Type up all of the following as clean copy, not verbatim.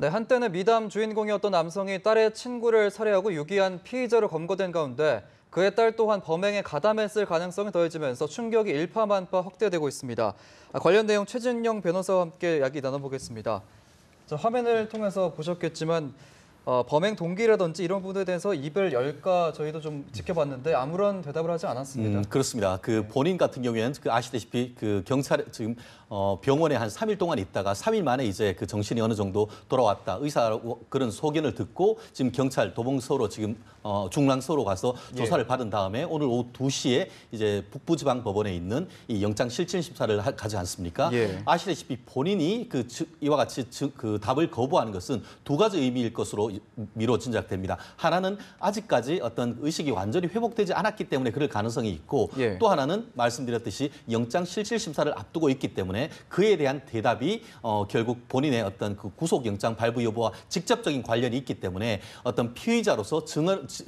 네, 한때는 미담 주인공이었던 남성이 딸의 친구를 살해하고 유기한 피의자로 검거된 가운데 그의 딸 또한 범행에 가담했을 가능성이 더해지면서 충격이 일파만파 확대되고 있습니다. 관련 내용 최진영 변호사와 함께 이야기 나눠보겠습니다. 화면을 통해서 보셨겠지만 범행 동기라든지 이런 부분에 대해서 입을 열까 저희도 좀 지켜봤는데 아무런 대답을 하지 않았습니다. 그렇습니다. 본인 같은 경우에는 아시다시피 경찰 지금 병원에 한 3일 동안 있다가 3일 만에 이제 정신이 어느 정도 돌아왔다. 의사라고 그런 소견을 듣고 지금 경찰 도봉서로 지금 중랑서로 가서 조사를 받은 다음에 오늘 오후 2시에 이제 북부지방법원에 있는 이 영장실질심사를 가지 않습니까? 아시다시피 본인이 이와 같이 답을 거부하는 것은 두 가지 의미일 것으로 미뤄 짐작됩니다. 하나는 아직까지 어떤 의식이 완전히 회복되지 않았기 때문에 그럴 가능성이 있고 또 하나는 말씀드렸듯이 영장실질심사를 앞두고 있기 때문에 그에 대한 대답이 결국 본인의 어떤 구속영장 발부 여부와 직접적인 관련이 있기 때문에 어떤 피의자로서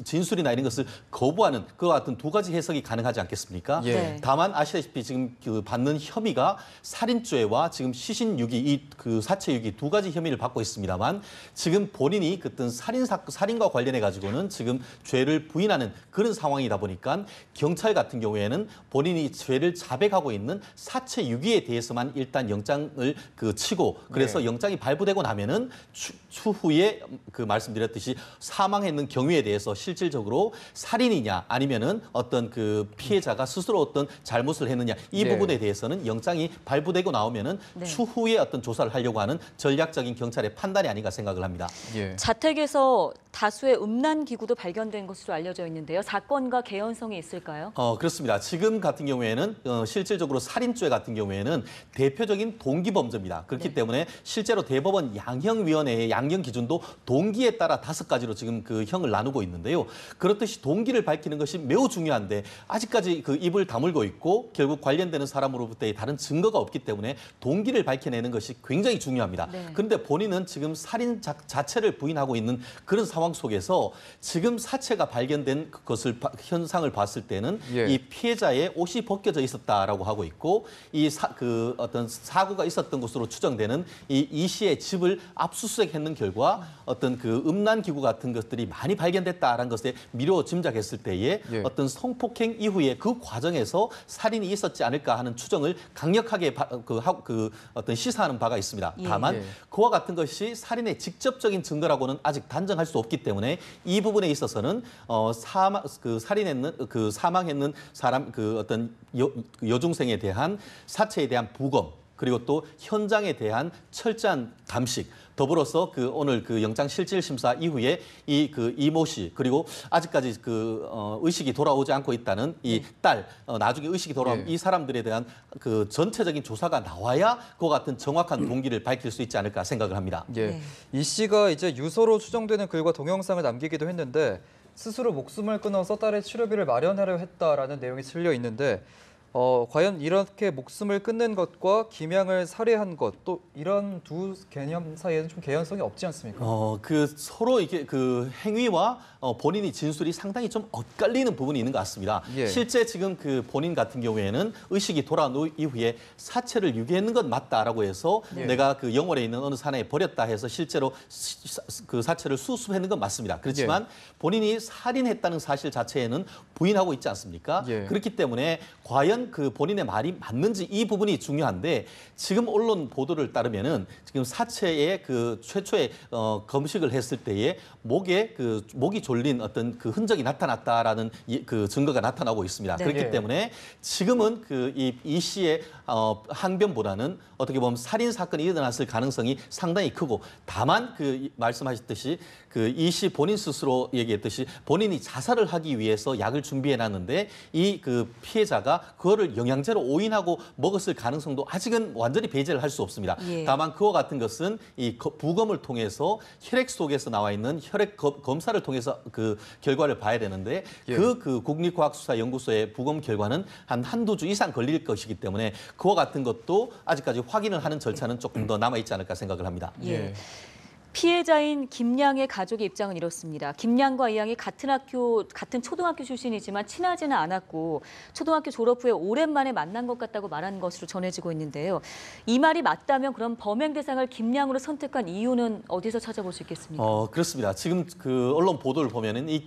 진술이나 이런 것을 거부하는 그와 같은 두 가지 해석이 가능하지 않겠습니까? 다만 아시다시피 지금 받는 혐의가 살인죄와 지금 시신유기 사체유기 두 가지 혐의를 받고 있습니다만 지금 본인이 어떤 살인과 관련해 가지고는 지금 죄를 부인하는 그런 상황이다 보니까 경찰 같은 경우에는 본인이 죄를 자백하고 있는 사체유기에 대해서만 일단 영장을 치고 그래서 영장이 발부되고 나면은 추후에 말씀드렸듯이 사망했는 경위에 대해서 실질적으로 살인이냐 아니면은 어떤 피해자가 스스로 어떤 잘못을 했느냐 이 부분에 대해서는 영장이 발부되고 나오면은 추후에 어떤 조사를 하려고 하는 전략적인 경찰의 판단이 아닌가 생각을 합니다. 자택에서 다수의 음란 기구도 발견된 것으로 알려져 있는데요. 사건과 개연성이 있을까요? 그렇습니다. 지금 같은 경우에는 실질적으로 살인죄 같은 경우에는 대표적인 동기범죄입니다. 그렇기 때문에 실제로 대법원 양형위원회의 양형 기준도 동기에 따라 5가지로 지금 형을 나누고 있는데요. 그렇듯이 동기를 밝히는 것이 매우 중요한데 아직까지 입을 다물고 있고 결국 관련되는 사람으로부터의 다른 증거가 없기 때문에 동기를 밝혀내는 것이 굉장히 중요합니다. 그런데 본인은 지금 살인 자체를 부인하고 있는 그런 상황 속에서 지금 사체가 발견된 현상을 봤을 때는 이 피해자의 옷이 벗겨져 있었다라고 하고 있고 어떤 사고가 있었던 것으로 추정되는 이 씨의 집을 압수수색했는 결과 어떤 음란 기구 같은 것들이 많이 발견됐다라는 것에 미뤄 짐작했을 때에 어떤 성폭행 이후에 그 과정에서 살인이 있었지 않을까 하는 추정을 강력하게 어떤 시사하는 바가 있습니다. 다만 그와 같은 것이 살인의 직접적인 증거라고는 아직 단정할 수 없기 때문에 이 부분에 있어서는 사망했는 사람 어떤 여중생에 대한 사체에 대한 부검 그리고 또 현장에 대한 철저한 감식 더불어서 오늘 영장실질심사 이후에 이모 씨 그리고 아직까지 의식이 돌아오지 않고 있다는 이 딸 나중에 의식이 돌아오면 이 사람들에 대한 전체적인 조사가 나와야 그와 같은 정확한 동기를 밝힐 수 있지 않을까 생각을 합니다. 이 씨가 이제 유서로 추정되는 글과 동영상을 남기기도 했는데 스스로 목숨을 끊어서 딸의 치료비를 마련하려 했다라는 내용이 실려 있는데 과연 이렇게 목숨을 끊는 것과 김양을 살해한 것, 또 이런 두 개념 사이에는 좀 개연성이 없지 않습니까? 서로 이게 행위와 본인이 진술이 상당히 좀 엇갈리는 부분이 있는 것 같습니다. 실제 지금 본인 같은 경우에는 의식이 돌아온 이후에 사체를 유기했는 건 맞다라고 해서 내가 영월에 있는 어느 산에 버렸다 해서 실제로 사체를 수습했는 건 맞습니다. 그렇지만 본인이 살인했다는 사실 자체에는 부인하고 있지 않습니까? 그렇기 때문에 과연 본인의 말이 맞는지 이 부분이 중요한데 지금 언론 보도를 따르면은 지금 사체의 최초에 검식을 했을 때에 목이 졸린 어떤 흔적이 나타났다라는 증거가 나타나고 있습니다. 그렇기 때문에 지금은 이 씨의 항변보다는 어떻게 보면 살인 사건이 일어났을 가능성이 상당히 크고 다만 말씀하셨듯이 이 씨 본인 스스로 얘기했듯이 본인이 자살을 하기 위해서 약을 준비해 놨는데 이 피해자가 그거를 영양제로 오인하고 먹었을 가능성도 아직은 완전히 배제를 할 수 없습니다. 다만 그와 같은 것은 이 부검을 통해서 혈액 속에서 나와 있는 혈액 검사를 통해서 결과를 봐야 되는데 국립과학수사연구소의 부검 결과는 한두 주 이상 걸릴 것이기 때문에 그와 같은 것도 아직까지 확인을 하는 절차는 조금 더 남아있지 않을까 생각을 합니다. 피해자인 김양의 가족의 입장은 이렇습니다. 김양과 이 양이 같은 초등학교 출신이지만 친하지는 않았고 초등학교 졸업 후에 오랜만에 만난 것 같다고 말한 것으로 전해지고 있는데요. 이 말이 맞다면 그럼 범행 대상을 김양으로 선택한 이유는 어디서 찾아볼 수 있겠습니까? 그렇습니다. 지금 그 언론 보도를 보면은 이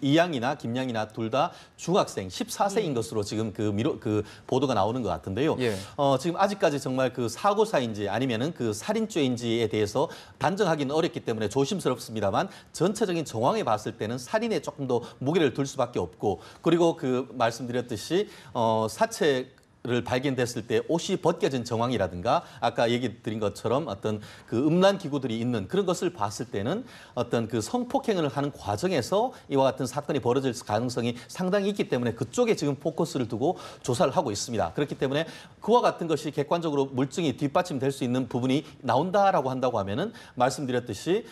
이양이나 김양이나 둘 다 중학생 14세인 것으로 지금 그 보도가 나오는 것 같은데요. 예. 지금 아직까지 정말 그 사고사인지 아니면은 그 살인죄인지에 대해서 단정하기는 어렵기 때문에 조심스럽습니다만 전체적인 정황에 봤을 때는 살인에 조금 더 무게를 둘 수밖에 없고 그리고 그 말씀드렸듯이 사체를 발견됐을 때 옷이 벗겨진 정황이라든가 아까 얘기 드린 것처럼 어떤 그 음란 기구들이 있는 그런 것을 봤을 때는 어떤 그 성폭행을 하는 과정에서 이와 같은 사건이 벌어질 가능성이 상당히 있기 때문에 그쪽에 지금 포커스를 두고 조사를 하고 있습니다. 그렇기 때문에 그와 같은 것이 객관적으로 물증이 뒷받침될 수 있는 부분이 나온다라고 한다고 하면은 말씀드렸듯이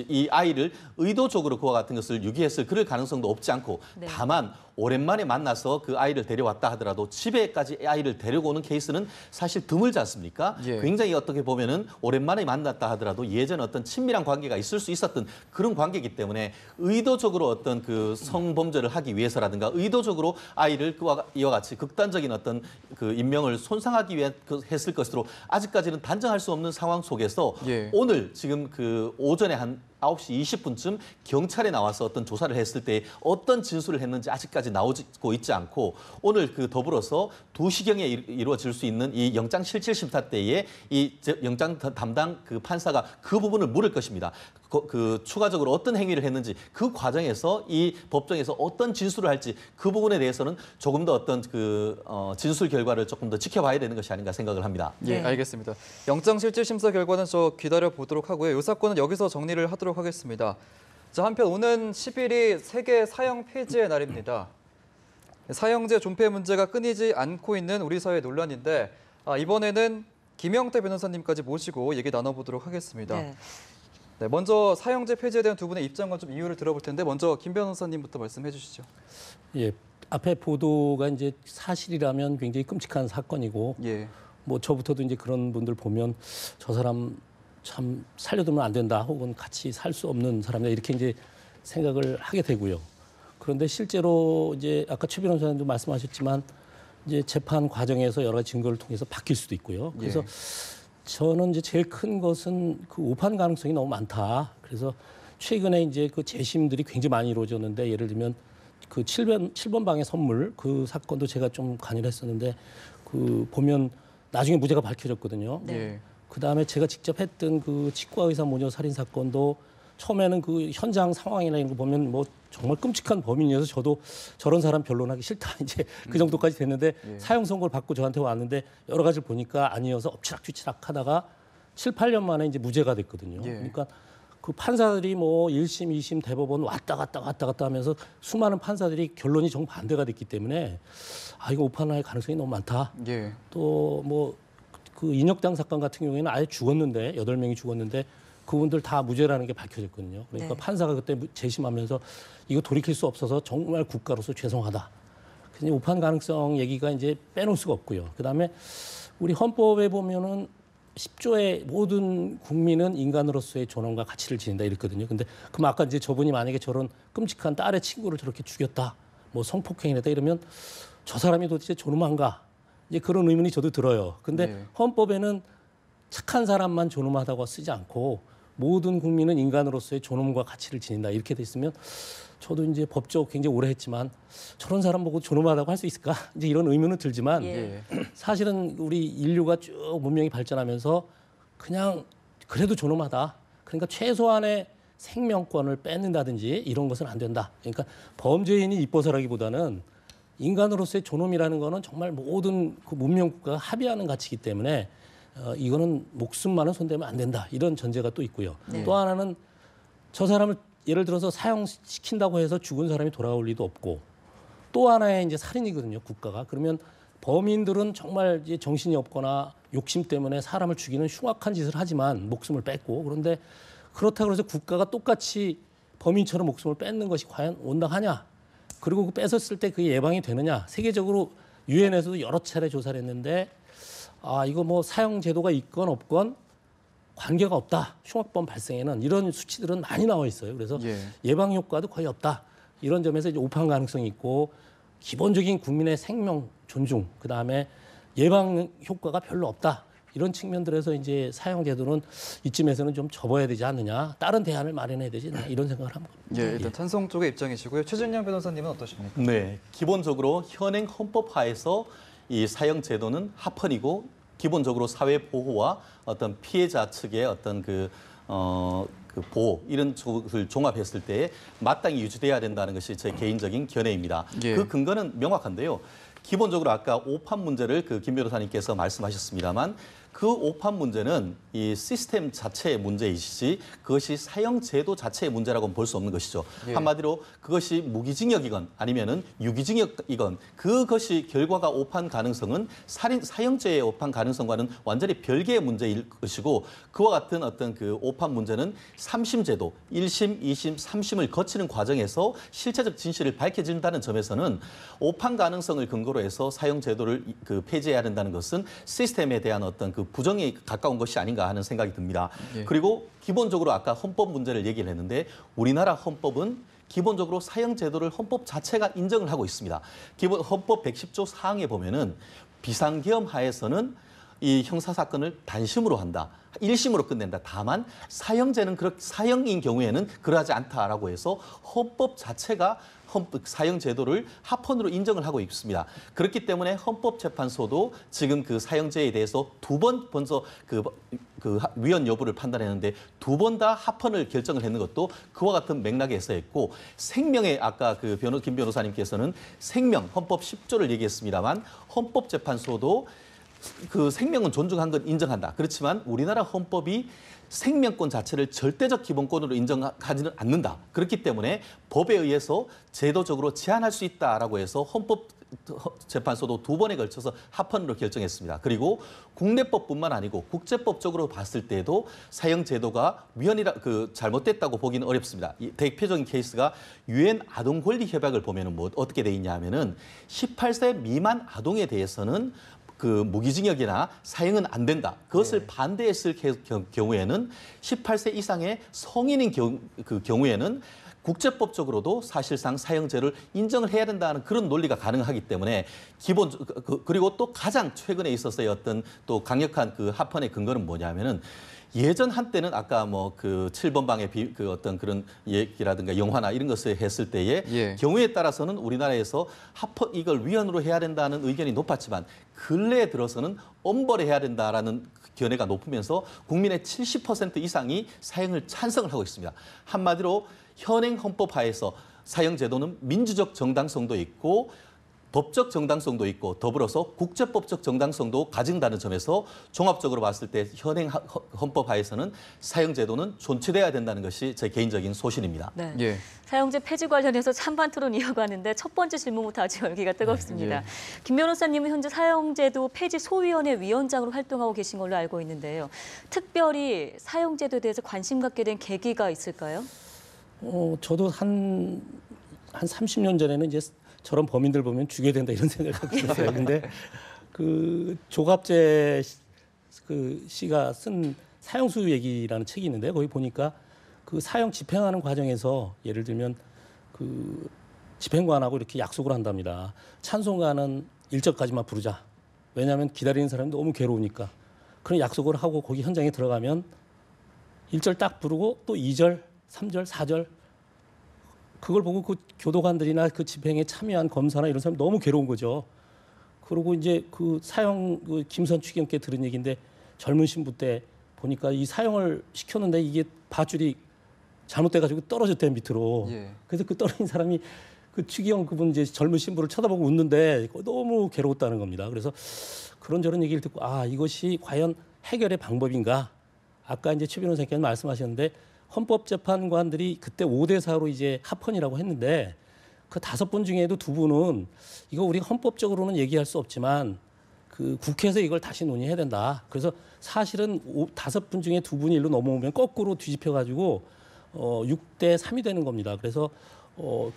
이 아이를 의도적으로 그와 같은 것을 유기했을 그럴 가능성도 없지 않고 네. 다만 오랜만에 만나서 그 아이를 데려왔다 하더라도 집에까지 아이를 데리고 오는 케이스는 사실 드물지 않습니까? 예. 굉장히 어떻게 보면은 오랜만에 만났다 하더라도 예전 어떤 친밀한 관계가 있을 수 있었던 그런 관계이기 때문에 의도적으로 어떤 그 성범죄를 하기 위해서라든가 의도적으로 아이를 이와 같이 극단적인 어떤 그 인명을 손상하기 위해 했을 것으로 아직까지는 단정할 수 없는 상황 속에서 예. 오늘 지금 그 오전에 한 9시 20분쯤 경찰에 나와서 어떤 조사를 했을 때 어떤 진술을 했는지 아직까지 나오고 있지 않고 오늘 그 더불어서 2시경에 이루어질 수 있는 이 영장실질심사 때에 이 영장 담당 그 판사가 그 부분을 물을 것입니다. 그 추가적으로 어떤 행위를 했는지 그 과정에서 이 법정에서 어떤 진술을 할지 그 부분에 대해서는 조금 더 어떤 진술 결과를 조금 더 지켜봐야 되는 것이 아닌가 생각을 합니다. 예, 네. 알겠습니다. 영장실질심사 결과는 저 기다려 보도록 하고요. 이 사건은 여기서 정리를 하도록 하겠습니다. 자, 한편 오는 10일이 세계 사형 폐지의 날입니다. 사형제 존폐 문제가 끊이지 않고 있는 우리 사회 논란인데 이번에는 김영태 변호사님까지 모시고 얘기 나눠보도록 하겠습니다. 네. 네, 먼저 사형제 폐지에 대한 두 분의 입장과 좀 이유를 들어볼 텐데 먼저 김 변호사님부터 말씀해 주시죠. 예, 앞에 보도가 이제 사실이라면 굉장히 끔찍한 사건이고, 예. 뭐 저부터도 이제 그런 분들 보면 저 사람 참 살려두면 안 된다, 혹은 같이 살 수 없는 사람이다 이렇게 이제 생각을 하게 되고요. 그런데 실제로 이제 아까 최 변호사님도 말씀하셨지만 이제 재판 과정에서 여러 가지 증거를 통해서 바뀔 수도 있고요. 그래서 예. 저는 이제 제일 큰 것은 그 오판 가능성이 너무 많다. 그래서 최근에 이제 그 재심들이 굉장히 많이 이루어졌는데 예를 들면 그 7번 방의 선물 그 사건도 제가 좀 관여를 했었는데 그 보면 나중에 무죄가 밝혀졌거든요. 네. 예. 그다음에 제가 직접 했던 그 치과의사 모녀 살인 사건도 처음에는 그 현장 상황이나 이런 거 보면 뭐 정말 끔찍한 범인이어서 저도 저런 사람 변론하기 싫다 이제 그 정도까지 됐는데 예. 사형 선고를 받고 저한테 왔는데 여러 가지를 보니까 아니어서 엎치락뒤치락 하다가 7, 8년 만에 이제 무죄가 됐거든요. 예. 그러니까 그 판사들이 뭐 1심, 2심 대법원 왔다 갔다 하면서 수많은 판사들이 결론이 정반대가 됐기 때문에 이거 오판할 가능성이 너무 많다. 예. 또 뭐 그 인혁당 사건 같은 경우에는 아예 죽었는데 8명이 죽었는데 그분들 다 무죄라는 게 밝혀졌거든요. 그러니까 네. 판사가 그때 재심하면서 이거 돌이킬 수 없어서 정말 국가로서 죄송하다. 그래서 오판 가능성 얘기가 이제 빼놓을 수가 없고요. 그다음에 우리 헌법에 보면은 10조에 모든 국민은 인간으로서의 존엄과 가치를 지닌다 이랬거든요. 근데 그럼 아까 이제 저분이 만약에 저런 끔찍한 딸의 친구를 저렇게 죽였다, 뭐 성폭행을 했다 이러면 저 사람이 도대체 존엄한가? 이제 그런 의문이 저도 들어요. 근데 네. 헌법에는 착한 사람만 존엄하다고 쓰지 않고 모든 국민은 인간으로서의 존엄과 가치를 지닌다 이렇게 돼 있으면 저도 이제 법조 굉장히 오래 했지만 저런 사람 보고 존엄하다고 할 수 있을까? 이제 이런 의문은 들지만 예. 사실은 우리 인류가 쭉 문명이 발전하면서 그냥 그래도 존엄하다. 그러니까 최소한의 생명권을 뺏는다든지 이런 것은 안 된다. 그러니까 범죄인이 이뻐서라기보다는 인간으로서의 존엄이라는 거는 정말 모든 그 문명 국가가 합의하는 가치이기 때문에 이거는 목숨만은 손대면 안 된다. 이런 전제가 또 있고요. 네. 또 하나는 저 사람을 예를 들어서 사형시킨다고 해서 죽은 사람이 돌아올 리도 없고 또 하나의 이제 살인이거든요. 국가가. 그러면 범인들은 정말 이제 정신이 없거나 욕심 때문에 사람을 죽이는 흉악한 짓을 하지만 목숨을 뺏고 그런데 그렇다고 해서 국가가 똑같이 범인처럼 목숨을 뺏는 것이 과연 온당하냐? 그리고 그 뺏었을 때 그게 예방이 되느냐? 세계적으로 유엔에서도 여러 차례 조사를 했는데 이거 뭐 사형 제도가 있건 없건 관계가 없다. 흉악범 발생에는 이런 수치들은 많이 나와 있어요. 그래서 예. 예방 효과도 거의 없다. 이런 점에서 이제 오판 가능성이 있고 기본적인 국민의 생명 존중, 그다음에 예방 효과가 별로 없다. 이런 측면들에서 이제 사형 제도는 이쯤에서는 좀 접어야 되지 않느냐, 다른 대안을 마련해야 되지 않느냐 이런 생각을 합니다. 예, 일단 찬성 쪽의 입장이시고요. 최진영 변호사님은 어떠십니까? 네, 기본적으로 현행 헌법하에서 이 사형 제도는 합헌이고 기본적으로 사회 보호와 어떤 피해자 측의 어떤 그 보호 이런 쪽을 종합했을 때에 마땅히 유지돼야 된다는 것이 제 개인적인 견해입니다. 예. 그 근거는 명확한데요. 기본적으로 아까 오판 문제를 그 김 변호사님께서 말씀하셨습니다만 그 오판 문제는 이 시스템 자체의 문제이시지 그것이 사형 제도 자체의 문제라고는 볼 수 없는 것이죠. 예. 한마디로 그것이 무기징역이건 아니면은 유기징역이건 그것이 결과가 오판 가능성은 사형죄의 오판 가능성과는 완전히 별개의 문제일 것이고 그와 같은 어떤 그 오판 문제는 3심 제도 1심, 2심, 3심을 거치는 과정에서 실체적 진실을 밝혀진다는 점에서는 오판 가능성을 근거로 해서 사형 제도를 그 폐지해야 된다는 것은 시스템에 대한 어떤 그 부정에 가까운 것이 아닌가 하는 생각이 듭니다. 예. 그리고 기본적으로 아까 헌법 문제를 얘기를 했는데 우리나라 헌법은 기본적으로 사형 제도를 헌법 자체가 인정을 하고 있습니다. 기본 헌법 110조 4항에 보면은 비상계엄 하에서는 이 형사 사건을 단심으로 한다. 1심으로 끝낸다. 다만 사형인 경우에는 그러하지 않다라고 해서 헌법 자체가 사형 제도를 합헌으로 인정을 하고 있습니다. 그렇기 때문에 헌법재판소도 지금 그 사형제에 대해서 두 번 먼저 그 위헌 여부를 판단했는데 두 번 다 합헌을 결정을 했는 것도 그와 같은 맥락에서 했고 생명의 아까 그 김 변호사님께서는 생명 헌법 10조를 얘기했습니다만 헌법재판소도 그 생명은 존중한 건 인정한다. 그렇지만 우리나라 헌법이 생명권 자체를 절대적 기본권으로 인정하지는 않는다. 그렇기 때문에 법에 의해서 제도적으로 제한할 수 있다라고 해서 헌법재판소도 두 번에 걸쳐서 합헌으로 결정했습니다. 그리고 국내법뿐만 아니고 국제법적으로 봤을 때도 사형 제도가 잘못됐다고 보기는 어렵습니다. 이 대표적인 케이스가 유엔 아동 권리 협약을 보면은 뭐 어떻게 돼 있냐 하면은 18세 미만 아동에 대해서는 그 무기징역이나 사형은 안 된다. 그것을 반대했을 경우에는 18세 이상의 성인인 경우에는 국제법적으로도 사실상 사형제를 인정을 해야 된다는 그런 논리가 가능하기 때문에 그리고 또 가장 최근에 있었어요. 어떤 또 강력한 그 합헌의 근거는 뭐냐면은 예전 한때는 아까 뭐 그 7번 방의 그 어떤 그런 얘기라든가 영화나 이런 것을 했을 때에 예. 경우에 따라서는 우리나라에서 이걸 위헌으로 해야 된다는 의견이 높았지만 근래에 들어서는 엄벌해야 된다라는 견해가 높으면서 국민의 70% 이상이 사형을 찬성을 하고 있습니다. 한마디로 현행 헌법하에서 사형 제도는 민주적 정당성도 있고 법적 정당성도 있고 더불어서 국제법적 정당성도 가진다는 점에서 종합적으로 봤을 때 현행 헌법 하에서는 사형 제도는 존치돼야 된다는 것이 제 개인적인 소신입니다. 네. 예. 사형제 폐지 관련해서 찬반 토론 이어가는데 첫 번째 질문부터 아주 열기가 뜨겁습니다. 예. 김 변호사님은 현재 사형제도 폐지 소위원회 위원장으로 활동하고 계신 걸로 알고 있는데요. 특별히 사형제도에 대해서 관심 갖게 된 계기가 있을까요? 저도 한 30년 전에는 이제 저런 범인들 보면 죽여야 된다 이런 생각을 하고 있었어요. 근데 그 조갑재 그 씨가 쓴 사형수유 얘기라는 책이 있는데 거기 보니까 그 사형 집행하는 과정에서 예를 들면 그 집행관하고 이렇게 약속을 한답니다. 찬송가는 1절까지만 부르자. 왜냐하면 기다리는 사람이 너무 괴로우니까. 그런 약속을 하고 거기 현장에 들어가면 1절 딱 부르고 또 2절, 3절, 4절 그걸 보고 그 교도관들이나 그 집행에 참여한 검사나 이런 사람이 너무 괴로운 거죠. 그리고 이제 그 사형 김선 추기경께 들은 얘기인데 젊은 신부 때 보니까 이 사형을 시켰는데 이게 밧줄이 잘못돼가지고 떨어졌대 밑으로. 예. 그래서 그 떨어진 사람이 그 추기경 그분 이제 젊은 신부를 쳐다보고 웃는데 너무 괴로웠다는 겁니다. 그래서 그런저런 얘기를 듣고 이것이 과연 해결의 방법인가? 아까 이제 최 변호사님께서 말씀하셨는데. 헌법재판관들이 그때 5대 4로 이제 합헌이라고 했는데 그 5분 중에도 2분은 이거 우리 헌법적으로는 얘기할 수 없지만 그 국회에서 이걸 다시 논의해야 된다. 그래서 사실은 5분 중에 2분이 일로 넘어오면 거꾸로 뒤집혀가지고 6대 3이 되는 겁니다. 그래서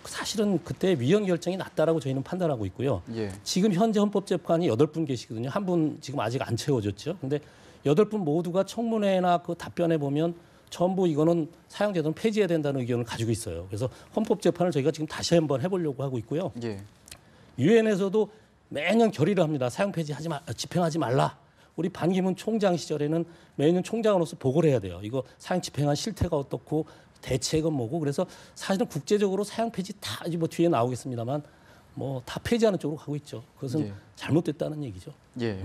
사실은 그때 위헌 결정이 났다라고 저희는 판단하고 있고요. 예. 지금 현재 헌법재판이 8분 계시거든요. 한 분 지금 아직 안 채워졌죠. 근데 8분 모두가 청문회나 그 답변에 보면 전부 이거는 사형제도는 폐지해야 된다는 의견을 가지고 있어요. 그래서 헌법재판을 저희가 지금 다시 한번 해보려고 하고 있고요. 예. 유엔에서도 매년 결의를 합니다. 사형 폐지하지 집행하지 말라. 우리 반기문 총장 시절에는 매년 총장으로서 보고를 해야 돼요. 이거 사형 집행한 실태가 어떻고 대책은 뭐고. 그래서 사실은 국제적으로 사형 폐지 다 뭐 뒤에 나오겠습니다만 뭐 다 폐지하는 쪽으로 가고 있죠. 그것은 예. 잘못됐다는 얘기죠. 예.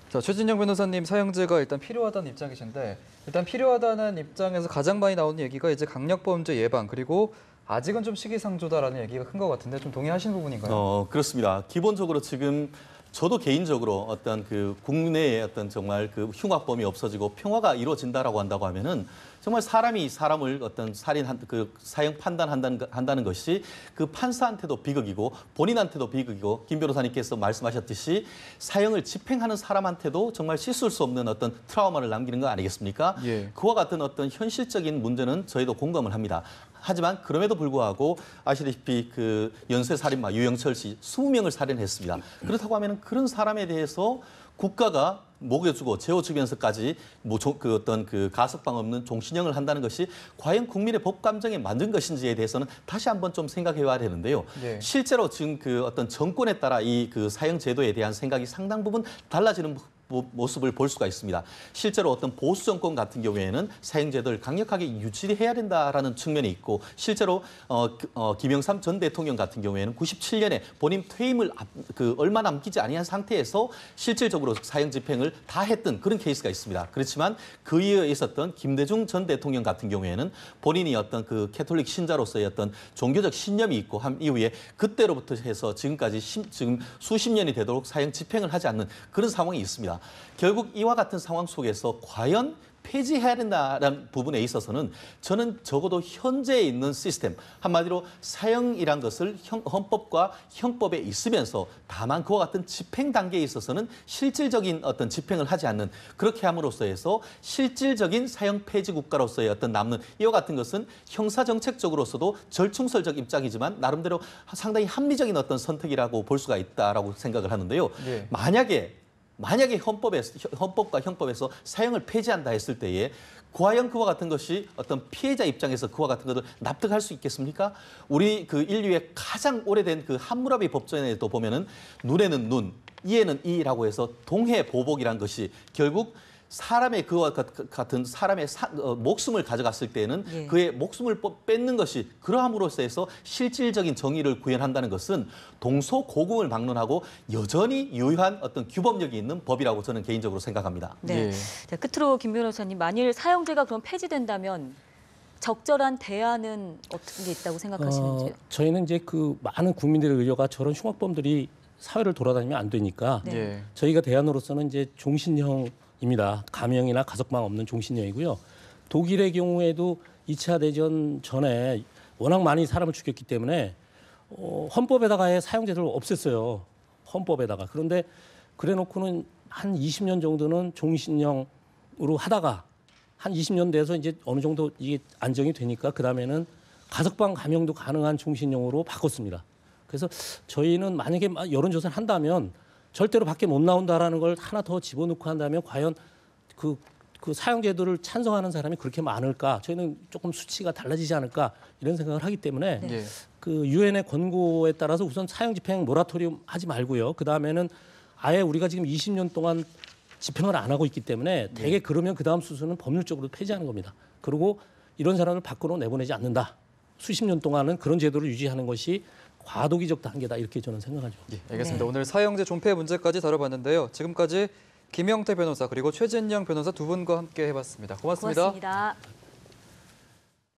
자, 최진영 변호사님 사형제가 일단 필요하다는 입장이신데 일단 필요하다는 입장에서 가장 많이 나오는 얘기가 이제 강력범죄 예방 그리고 아직은 좀 시기상조다라는 얘기가 큰 것 같은데 좀 동의하시는 부분인가요? 그렇습니다. 기본적으로 지금 저도 개인적으로 어떤 그 국내에 어떤 정말 그 흉악범이 없어지고 평화가 이루어진다라고 한다고 하면은 정말 사람이 사람을 어떤 그 사형 판단한다는 것이 그 판사한테도 비극이고 본인한테도 비극이고 김 변호사님께서 말씀하셨듯이 사형을 집행하는 사람한테도 정말 씻을 수 없는 어떤 트라우마를 남기는 거 아니겠습니까? 예. 그와 같은 어떤 현실적인 문제는 저희도 공감을 합니다. 하지만 그럼에도 불구하고 아시다시피 그 연쇄살인마 유영철 씨 20명을 살인했습니다. 그렇다고 하면 그런 사람에 대해서 국가가 먹여주고 재워주면서까지 그 어떤 그 가석방 없는 종신형을 한다는 것이 과연 국민의 법 감정에 맞는 것인지에 대해서는 다시 한번 좀 생각해봐야 되는데요. 네. 실제로 지금 그 어떤 정권에 따라 이 그 사형 제도에 대한 생각이 상당 부분 달라지는 모습을 볼 수가 있습니다. 실제로 어떤 보수 정권 같은 경우에는 사형제도를 강력하게 유지해야 된다라는 측면이 있고 실제로 김영삼 전 대통령 같은 경우에는 97년에 본인 퇴임을 얼마 남기지 아니한 상태에서 실질적으로 사형 집행을 다 했던 그런 케이스가 있습니다. 그렇지만 그 이후에 있었던 김대중 전 대통령 같은 경우에는 본인이 어떤 그 캐톨릭 신자로서의 어떤 종교적 신념이 있고 한 이후에 그때로부터 해서 지금까지 지금 수십 년이 되도록 사형 집행을 하지 않는 그런 상황이 있습니다. 결국 이와 같은 상황 속에서 과연 폐지해야 된다는 부분에 있어서는 저는 적어도 현재에 있는 시스템, 한마디로 사형이란 것을 헌법과 형법에 있으면서 다만 그와 같은 집행 단계에 있어서는 실질적인 어떤 집행을 하지 않는 그렇게 함으로써 해서 실질적인 사형 폐지 국가로서의 어떤 남는 이와 같은 것은 형사정책적으로서도 절충설적 입장이지만 나름대로 상당히 합리적인 어떤 선택이라고 볼 수가 있다라고 생각을 하는데요. 네. 만약에 헌법과 형법에서 사형을 폐지한다 했을 때에 과연 그와 같은 것이 어떤 피해자 입장에서 그와 같은 것을 납득할 수 있겠습니까? 우리 그 인류의 가장 오래된 그 함무라비 법전에도 보면은 눈에는 눈, 이에는 이라고 해서 동해 보복이란 것이 결국 사람의 그와 같은 사람의 목숨을 가져갔을 때는 예. 그의 목숨을 뺏는 것이 그러함으로써 해서 실질적인 정의를 구현한다는 것은 동서고금을 막론하고 여전히 유효한 어떤 규범력이 있는 법이라고 저는 개인적으로 생각합니다. 네. 예. 자, 끝으로 김 변호사님, 만일 사형제가 그럼 폐지된다면 적절한 대안은 어떤 게 있다고 생각하시는지요? 저희는 이제 그 많은 국민들의 의료가 저런 흉악범들이 사회를 돌아다니면 안 되니까 네. 예. 저희가 대안으로서는 이제 종신형입니다. 감형이나 가석방 없는 종신형이고요. 독일의 경우에도 2차 대전 전에 워낙 많이 사람을 죽였기 때문에 헌법에다가 아예 사형제도를 없앴어요. 헌법에다가. 그런데 그래놓고는 한 20년 정도는 종신형으로 하다가 한 20년 돼서 이제 어느 정도 이게 안정이 되니까 그 다음에는 가석방 감형도 가능한 종신형으로 바꿨습니다. 그래서 저희는 만약에 여론조사를 한다면 절대로 밖에 못 나온다라는 걸 하나 더 집어넣고 한다면 과연 그 사형제도를 찬성하는 사람이 그렇게 많을까? 저희는 조금 수치가 달라지지 않을까 이런 생각을 하기 때문에 예. 그 유엔의 권고에 따라서 우선 사형 집행 모라토리움 하지 말고요. 그 다음에는 아예 우리가 지금 20년 동안 집행을 안 하고 있기 때문에 대개 그러면 그 다음 수순은 법률적으로 폐지하는 겁니다. 그리고 이런 사람을 밖으로 내보내지 않는다. 수십 년 동안은 그런 제도를 유지하는 것이 과도기적 단계다 이렇게 저는 생각하죠. 예, 알겠습니다. 네. 오늘 사형제 존폐 문제까지 다뤄봤는데요. 지금까지 김영태 변호사 그리고 최진영 변호사 두 분과 함께 해봤습니다. 고맙습니다. 고맙습니다.